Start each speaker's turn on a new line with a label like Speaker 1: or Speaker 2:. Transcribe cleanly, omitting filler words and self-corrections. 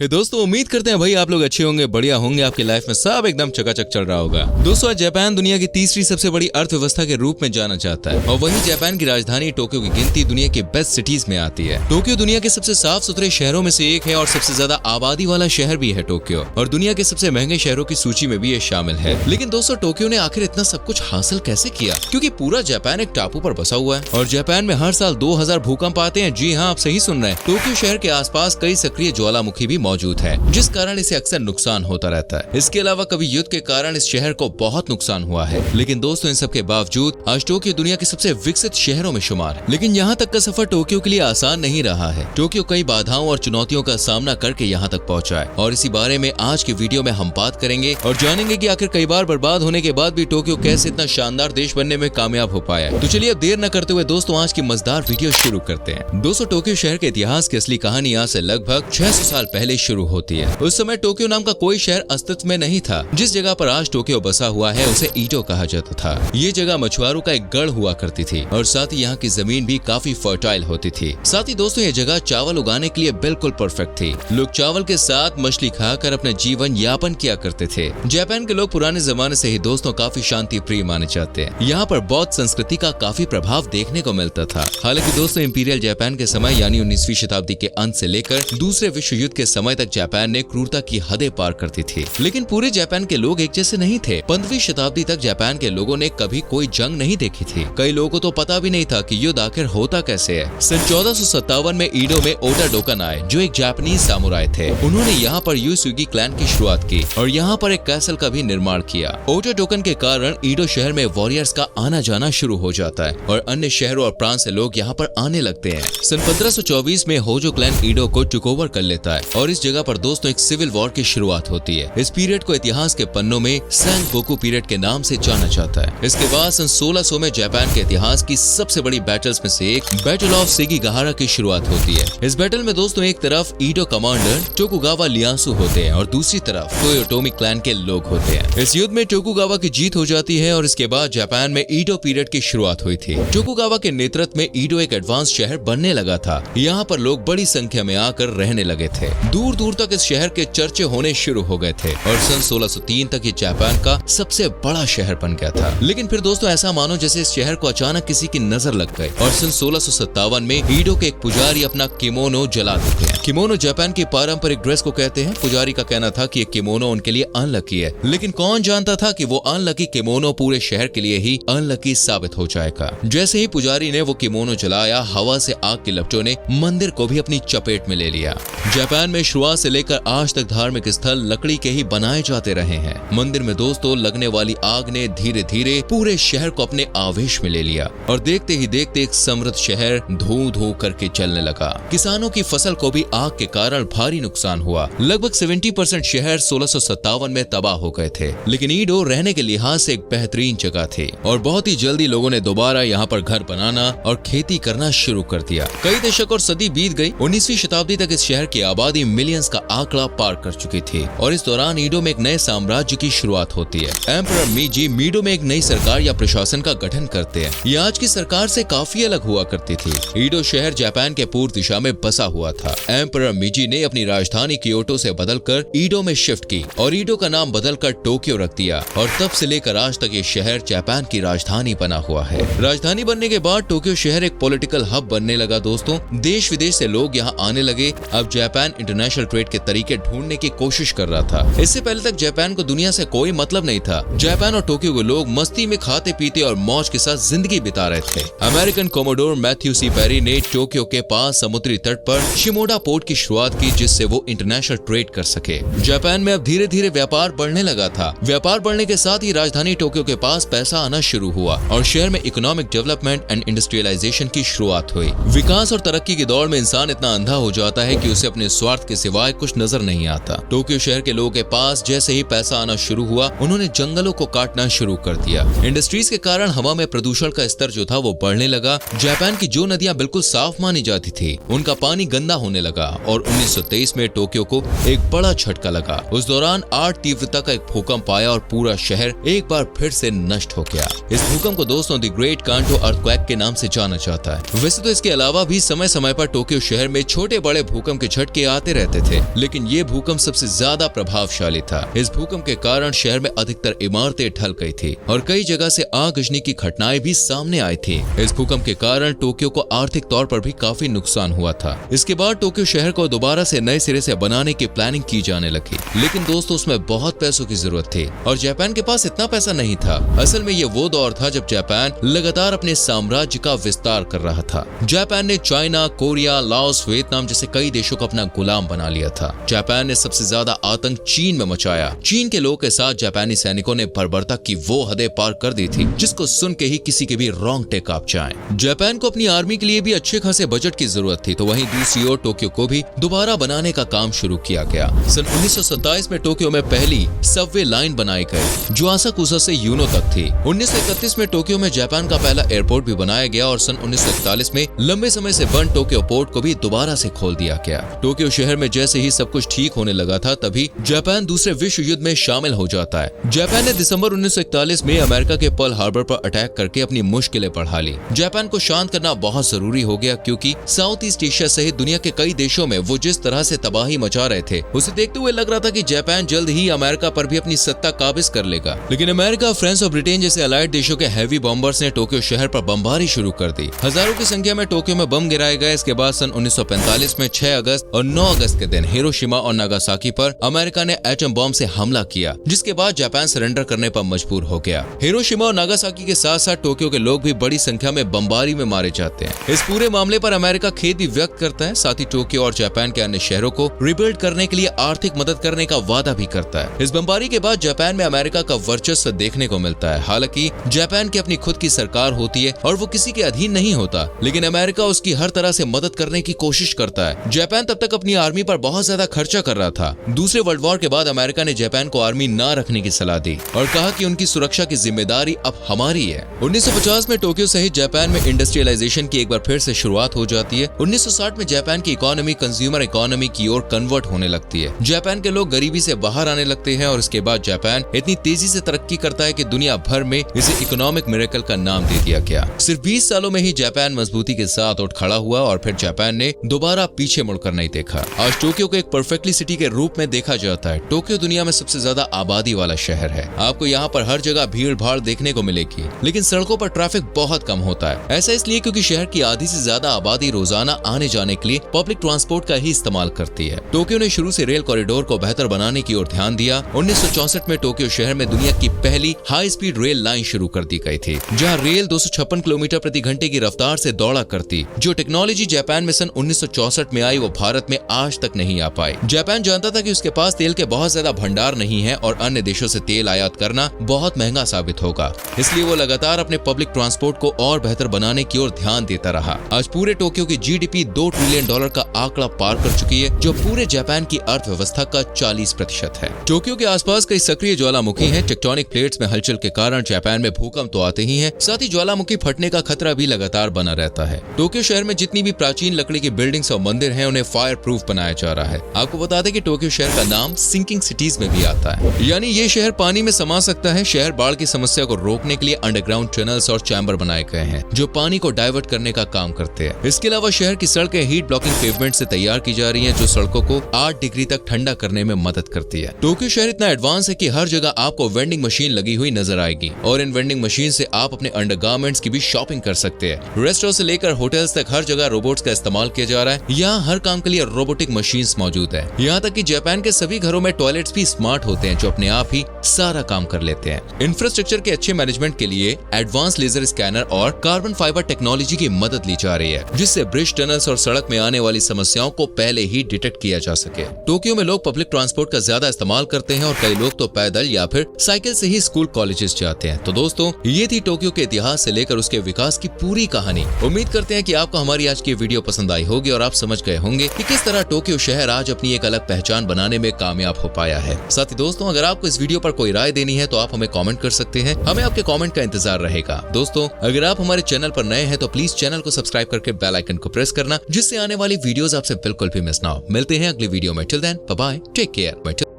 Speaker 1: दोस्तों उम्मीद करते हैं भाई आप लोग अच्छे होंगे, बढ़िया होंगे, आपकी लाइफ में सब एकदम चकाचक चल रहा होगा। दोस्तों आज जापान दुनिया की तीसरी सबसे बड़ी अर्थव्यवस्था के रूप में जाना जाता है और वहीं जापान की राजधानी टोक्यो की गिनती दुनिया के बेस्ट सिटीज में आती है। टोक्यो दुनिया के सबसे साफ सुथरे शहरों में से एक है और सबसे ज्यादा आबादी वाला शहर भी है टोक्यो, और दुनिया के सबसे महंगे शहरों की सूची में भी ये शामिल है। लेकिन दोस्तों टोक्यो ने आखिर इतना सब कुछ हासिल कैसे किया, क्योंकि पूरा जापान एक टापू पर बसा हुआ है और जापान में हर साल 2000 भूकंप आते हैं। जी हाँ, आप सही सुन रहे हैं। टोक्यो शहर के आसपास कई सक्रिय ज्वालामुखी भी मौजूद है, जिस कारण इसे अक्सर नुकसान होता रहता है। इसके अलावा कभी युद्ध के कारण इस शहर को बहुत नुकसान हुआ है। लेकिन दोस्तों इन सब के बावजूद आज टोक्यो दुनिया के सबसे विकसित शहरों में शुमार है। लेकिन यहाँ तक का सफर टोक्यो के लिए आसान नहीं रहा है। टोक्यो कई बाधाओं और चुनौतियों का सामना करके यहाँ तक पहुँचा है और इसी बारे में आज की वीडियो में हम बात करेंगे और जानेंगे कि आखिर कई बार बर्बाद होने के बाद भी टोक्यो कैसे इतना शानदार देश बनने में कामयाब हो पाया है। तो चलिए अब देर न करते हुए दोस्तों आज की मजेदार वीडियो शुरू करते हैं। दोस्तों टोक्यो शहर के इतिहास की असली कहानी आज से लगभग 600 साल पहले शुरू होती है। उस समय टोक्यो नाम का कोई शहर अस्तित्व में नहीं था। जिस जगह पर आज टोक्यो बसा हुआ है उसे ईटो कहा जाता था। ये जगह मछुआरों का एक गढ़ हुआ करती थी और साथ ही यहाँ की जमीन भी काफी फर्टाइल होती थी। साथ ही दोस्तों ये जगह चावल उगाने के लिए बिल्कुल परफेक्ट थी। लोग चावल के साथ मछली खाकर अपने जीवन यापन किया करते थे। जापान के लोग पुराने जमाने से ही दोस्तों काफी शांति प्रिय माने जाते हैं। यहाँ पर बौद्ध संस्कृति का काफी प्रभाव देखने को मिलता था। हालांकि दोस्तों इंपीरियल जापान के समय यानी 19वीं शताब्दी के अंत से लेकर दूसरे विश्व युद्ध के समय तक जापान ने क्रूरता की हदें पार करती थी। लेकिन पूरे जापान के लोग एक जैसे नहीं थे। 15वीं शताब्दी तक जापान के लोगों ने कभी कोई जंग नहीं देखी थी। कई लोगों को तो पता भी नहीं था कि युद्ध आखिर होता कैसे है। सन 1457 में ईडो में ओटा डोकन आए, जो एक जापानीज सामुराई थे। उन्होंने यहाँ पर युसुगी क्लैन की शुरुआत की और यहाँ पर एक कैसल का भी निर्माण किया। ओटा डोकन के कारण ईडो शहर में वॉरियर्स का आना जाना शुरू हो जाता है और अन्य शहरों और प्रांत से लोग यहाँ पर आने लगते हैं। सन 1524 में होजो क्लैन ईडो को टेक ओवर कर लेता है और इस जगह पर दोस्तों एक सिविल वॉर की शुरुआत होती है। इस पीरियड को इतिहास के पन्नों में सेंगोकू पीरियड के नाम से जाना जाता है। इसके बाद सन 1600 में जापान के इतिहास की सबसे बड़ी बैटल्स में से एक बैटल ऑफ सेगिगाहारा की शुरुआत होती है। इस बैटल में दोस्तों एक तरफ ईडो कमांडर टोकुगावा लियासु होते हैं और दूसरी तरफ टोयोटोमी क्लैन के लोग होते हैं। इस युद्ध में टोकुगावा की जीत हो जाती है और इसके बाद जापान में ईडो पीरियड की शुरुआत हुई थी। टोकुगावा के नेतृत्व में ईडो एक एडवांस शहर बनने लगा था। यहाँ पर लोग बड़ी संख्या में आकर रहने लगे थे। दूर दूर तक इस शहर के चर्चे होने शुरू हो गए थे और सन 1603 तक ये जापान का सबसे बड़ा शहर बन गया था। लेकिन फिर दोस्तों ऐसा मानो जैसे इस शहर को अचानक किसी की नजर लग गई और सन 1657 में ईडो के एक पुजारी अपना किमोनो जला देते हैं। किमोनो जापान की पारंपरिक ड्रेस को कहते हैं। पुजारी का कहना था कि ये किमोनो उनके लिए अनलकी है, लेकिन कौन जानता था कि वो अनलकी किमोनो पूरे शहर के लिए ही अनलकी साबित हो जाएगा। जैसे ही पुजारी ने वो किमोनो जलाया, हवा से आग की लपटों ने मंदिर को भी अपनी चपेट में ले लिया। जापान में शुरुआत से लेकर आज तक धार्मिक स्थल लकड़ी के ही बनाए जाते रहे हैं। मंदिर में दोस्तों लगने वाली आग ने धीरे धीरे पूरे शहर को अपने आवेश में ले लिया और देखते ही देखते एक समृद्ध शहर धू धू करके चलने लगा। किसानों की फसल को भी आग के कारण भारी नुकसान हुआ। लगभग 70% शहर 1657 में तबाह हो गए थे। लेकिन ईडो रहने के लिहाज से एक बेहतरीन जगह थी और बहुत ही जल्दी लोगों ने दोबारा यहाँ पर घर बनाना और खेती करना शुरू कर दिया। कई दशक और सदी बीत गई। 19वीं शताब्दी तक इस शहर की आबादी मिलियंस का आंकड़ा पार कर चुकी थी और इस दौरान ईडो में एक नए साम्राज्य की शुरुआत होती है। एम्परर मीजी मीडो में एक नई सरकार या प्रशासन का गठन करते हैं। ये आज की सरकार से काफी अलग हुआ करती थी। ईडो शहर जापान के पूर्व दिशा में बसा हुआ था। एम्परर मीजी ने अपनी राजधानी क्योटो से बदलकर ईडो में शिफ्ट की और ईडो का नाम बदलकर टोक्यो रख दिया और तब से लेकर आज तक ये शहर जापान की राजधानी बना हुआ है। राजधानी बनने के बाद टोक्यो शहर एक पॉलिटिकल हब बनने लगा। दोस्तों देश विदेश से लोग यहाँ आने लगे। अब जापान इंटरनेशनल ट्रेड के तरीके ढूंढने की कोशिश कर रहा था। इससे पहले तक जापान को दुनिया से कोई मतलब नहीं था। जापान और टोक्यो के लोग मस्ती में खाते पीते और मौज के साथ जिंदगी बिता रहे थे। अमेरिकन कोमोडोर मैथ्यू सी पेरी ने टोक्यो के पास समुद्री तट पर शिमोडा पोर्ट की शुरुआत की, जिससे वो इंटरनेशनल ट्रेड कर सके। जापान में अब धीरे धीरे व्यापार बढ़ने लगा था। व्यापार बढ़ने के साथ ही राजधानी टोक्यो के पास पैसा आना शुरू हुआ और शहर में इकोनॉमिक डेवलपमेंट एंड इंडस्ट्रियलाइजेशन की शुरुआत हुई। विकास और तरक्की की दौड़ में इंसान इतना अंधा हो जाता है कि उसे अपने स्वार्थ के सिवाय कुछ नजर नहीं आता। टोक्यो शहर के लोगों के पास जैसे ही पैसा आना शुरू हुआ, उन्होंने जंगलों को काटना शुरू कर दिया। इंडस्ट्रीज के कारण हवा में प्रदूषण का स्तर जो था वो बढ़ने लगा। जापान की जो नदियां बिल्कुल साफ मानी जाती थी, उनका पानी गंदा होने लगा और 1923 में टोक्यो को एक बड़ा झटका लगा। उस दौरान 8 तीव्रता का एक भूकंप आया और पूरा शहर एक बार फिर से नष्ट हो गया। इस भूकंप को दोस्तों द ग्रेट कांटो अर्थक्वेक के नाम से जाना जाता है। वैसे तो इसके अलावा भी समय समय पर टोक्यो शहर में छोटे बड़े भूकंप के झटके आते रहते रहते थे, लेकिन ये भूकंप सबसे ज्यादा प्रभावशाली था। इस भूकंप के कारण शहर में अधिकतर इमारतें ढल गई थी और कई जगह से आगजनी की घटनाएं भी सामने आई थी। इस भूकंप के कारण टोक्यो को आर्थिक तौर पर भी काफी नुकसान हुआ था। इसके बाद टोक्यो शहर को दोबारा से नए सिरे से बनाने की प्लानिंग की जाने लगी, लेकिन दोस्तों उसमें बहुत पैसों की जरूरत थी और जापान के पास इतना पैसा नहीं था। असल में ये वो दौर था जब जापान लगातार अपने साम्राज्य का विस्तार कर रहा था। जापान ने चाइना, कोरिया, लाओस, वियतनाम जैसे कई देशों को अपना गुलाम बना लिया था। जापान ने सबसे ज्यादा आतंक चीन में मचाया। चीन के लोगों के साथ जापानी सैनिकों ने बर्बरता की वो हदें पार कर दी थी जिसको सुन के ही किसी के भी रोंगटे कांप जाएं। जापान को अपनी आर्मी के लिए भी अच्छे खासे बजट की जरूरत थी, तो वहीं दूसरी ओर टोक्यो को भी दोबारा बनाने का काम शुरू किया गया। सन 1927 में टोक्यो में पहली सबवे लाइन बनाई गई जो आसाकुसा से यूनो तक थी। 1931 में टोक्यो में जापान का पहला एयरपोर्ट भी बनाया गया और सन 1941 में लंबे समय से बंद टोक्यो पोर्ट को भी दोबारा से खोल दिया गया। टोक्यो शहर में जैसे ही सब कुछ ठीक होने लगा था, तभी जापान दूसरे विश्व युद्ध में शामिल हो जाता है। जापान ने दिसंबर 1941 में अमेरिका के पर्ल हार्बर पर अटैक करके अपनी मुश्किलें बढ़ा ली। जापान को शांत करना बहुत जरूरी हो गया, क्योंकि साउथ ईस्ट एशिया सहित दुनिया के कई देशों में वो जिस तरह से तबाही मचा रहे थे, उसे देखते हुए लग रहा था कि जापान जल्द ही अमेरिका पर भी अपनी सत्ता काबिज कर लेगा। लेकिन अमेरिका, फ्रांस और ब्रिटेन जैसे अलाइड देशों के हैवी बॉम्बर्स ने टोक्यो शहर पर बमबारी शुरू कर दी। हजारों की संख्या में टोक्यो में बम गिराए गए। इसके बाद सन 1945 में 6 अगस्त और 9 अगस्त के दिन हिरोशिमा और नागासाकी पर अमेरिका ने एटम बम से हमला किया, जिसके बाद जापान सरेंडर करने पर मजबूर हो गया। हिरोशिमा और नागासाकी के साथ साथ टोक्यो के लोग भी बड़ी संख्या में बमबारी में मारे जाते हैं। इस पूरे मामले पर अमेरिका खेद भी व्यक्त करता है, साथ ही टोक्यो और जापान के अन्य शहरों को रिबिल्ड करने के लिए आर्थिक मदद करने का वादा भी करता है। इस बमबारी के बाद जापान में अमेरिका का वर्चस्व देखने को मिलता है। हालांकि जापान की अपनी खुद की सरकार होती है और वो किसी के अधीन नहीं होता, लेकिन अमेरिका उसकी हर तरह से मदद करने की कोशिश करता है। जापान तब तक अपनी आर्मी पर बहुत ज्यादा खर्चा कर रहा था। दूसरे वर्ल्ड वॉर के बाद अमेरिका ने जापान को आर्मी न रखने की सलाह दी और कहा कि उनकी सुरक्षा की जिम्मेदारी अब हमारी है। 1950 में टोक्यो सहित जापान में इंडस्ट्रियलाइजेशन की एक बार फिर से शुरुआत हो जाती है। 1960 में जापान की इकोनॉमी कंज्यूमर इकोनॉमी की ओर कन्वर्ट होने लगती है। जापान के लोग गरीबी से बाहर आने लगते हैं और इसके बाद जापान इतनी तेजी से तरक्की करता है कि दुनिया भर में इसे इकोनॉमिक मिरेकल का नाम दे दिया गया। सिर्फ 20 सालों में ही जापान मजबूती के साथ उठ खड़ा हुआ और फिर जापान ने दोबारा पीछे मुड़कर नहीं देखा। आज टोक्यो को एक परफेक्टली सिटी के रूप में देखा जाता है। टोक्यो दुनिया में सबसे ज्यादा आबादी वाला शहर है। आपको यहाँ पर हर जगह भीड़ भाड़ देखने को मिलेगी, लेकिन सड़कों पर ट्रैफिक बहुत कम होता है। ऐसा इसलिए क्योंकि शहर की आधी से ज्यादा आबादी रोजाना आने जाने के लिए पब्लिक ट्रांसपोर्ट का ही इस्तेमाल करती है। टोक्यो ने शुरू से रेल कॉरिडोर को बेहतर बनाने की ओर ध्यान दिया। 1964 में टोक्यो शहर में दुनिया की पहली हाई स्पीड रेल लाइन शुरू कर दी गई थी, जहां रेल 256 किलोमीटर प्रति घंटे की रफ्तार से दौड़ा करती। जो टेक्नोलॉजी जापान में सन 1964 में आई, वो भारत में आज तक नहीं आ पाई। जापान जानता था कि उसके पास तेल के बहुत ज्यादा भंडार नहीं है और अन्य देशों से तेल आयात करना बहुत महंगा साबित होगा, इसलिए वो लगातार अपने पब्लिक ट्रांसपोर्ट को और बेहतर बनाने की ओर ध्यान देता रहा। आज पूरे टोक्यो की जीडीपी $2 ट्रिलियन का आंकड़ा पार कर चुकी है, जो पूरे जापान की अर्थव्यवस्था का 40% है। टोक्यो के आसपास कई सक्रिय ज्वालामुखी हैं। टेक्टोनिक प्लेट्स में हलचल के कारण जापान में भूकंप तो आते ही हैं, साथ ही ज्वालामुखी फटने का खतरा भी लगातार बना रहता है। टोक्यो शहर में जितनी भी प्राचीन लकड़ी की बिल्डिंग्स और मंदिर हैं, उन्हें फायर प्रूफ बनाया जा रहा है। आपको बता दें कि टोक्यो शहर का नाम सिंकिंग सिटीज में भी आता है, यानी ये शहर पानी में समा सकता है। शहर बाढ़ की समस्या को रोकने के लिए अंडरग्राउंड टनल्स और चैम्बर बनाए गए हैं, जो पानी को डाइवर्ट करने का काम करते हैं। इसके अलावा शहर की सड़कें हीट ब्लॉकिंग पेवमेंट से तैयार की जा रही हैं, जो सड़कों को 8 डिग्री तक ठंडा करने में मदद करती है। टोक्यो शहर इतना एडवांस है कि हर जगह आपको वेंडिंग मशीन लगी हुई नजर आएगी और इन वेंडिंग मशीन से आप अपने अंडरगारमेंट्स की भी शॉपिंग कर सकते हैं। रेस्टोरेंट से लेकर होटल्स तक हर जगह रोबोट्स का इस्तेमाल किया जा रहा है। यहाँ हर काम के लिए रोबोटिक मशीन्स मौजूद है। यहाँ तक कि जापान के सभी घरों में टॉयलेट्स भी स्मार्ट होते हैं, जो अपने आप ही सारा काम कर लेते हैं। इंफ्रास्ट्रक्चर के अच्छे मैनेजमेंट के लिए एडवांस लेजर स्कैनर और कार्बन फाइबर टेक्नोलॉजी की मदद ली जा रही है, जिससे ब्रिज, टनल्स और सड़क में आने वाली समस्याओं को पहले ही डिटेक्ट किया जा सके। टोक्यो में लोग पब्लिक ट्रांसपोर्ट का ज्यादा इस्तेमाल करते हैं और कई लोग तो पैदल या फिर साइकिल से ही स्कूल कॉलेजेस जाते हैं। तो दोस्तों, ये थी टोक्यो के इतिहास से लेकर उसके विकास की पूरी कहानी। उम्मीद करते हैं कि आपको हमारी आज की वीडियो पसंद आई होगी और आप समझ गए होंगे कि किस तरह टोक्यो शहर आज अपनी एक अलग पहचान बनाने में कामयाब हो पाया है। साथ ही दोस्तों, अगर आपको इस वीडियो पर कोई राय देनी है तो आप हमें कमेंट कर सकते हैं। हमें आपके कमेंट का इंतजार रहेगा। दोस्तों, अगर आप हमारे चैनल पर नए हैं तो प्लीज चैनल को सब्सक्राइब करके बेल आइकन को प्रेस करना, जिससे आने वाली वीडियोस आपसे बिल्कुल भी मिस ना हो। मिलते हैं अगली वीडियो में। Till then, bye bye, take care.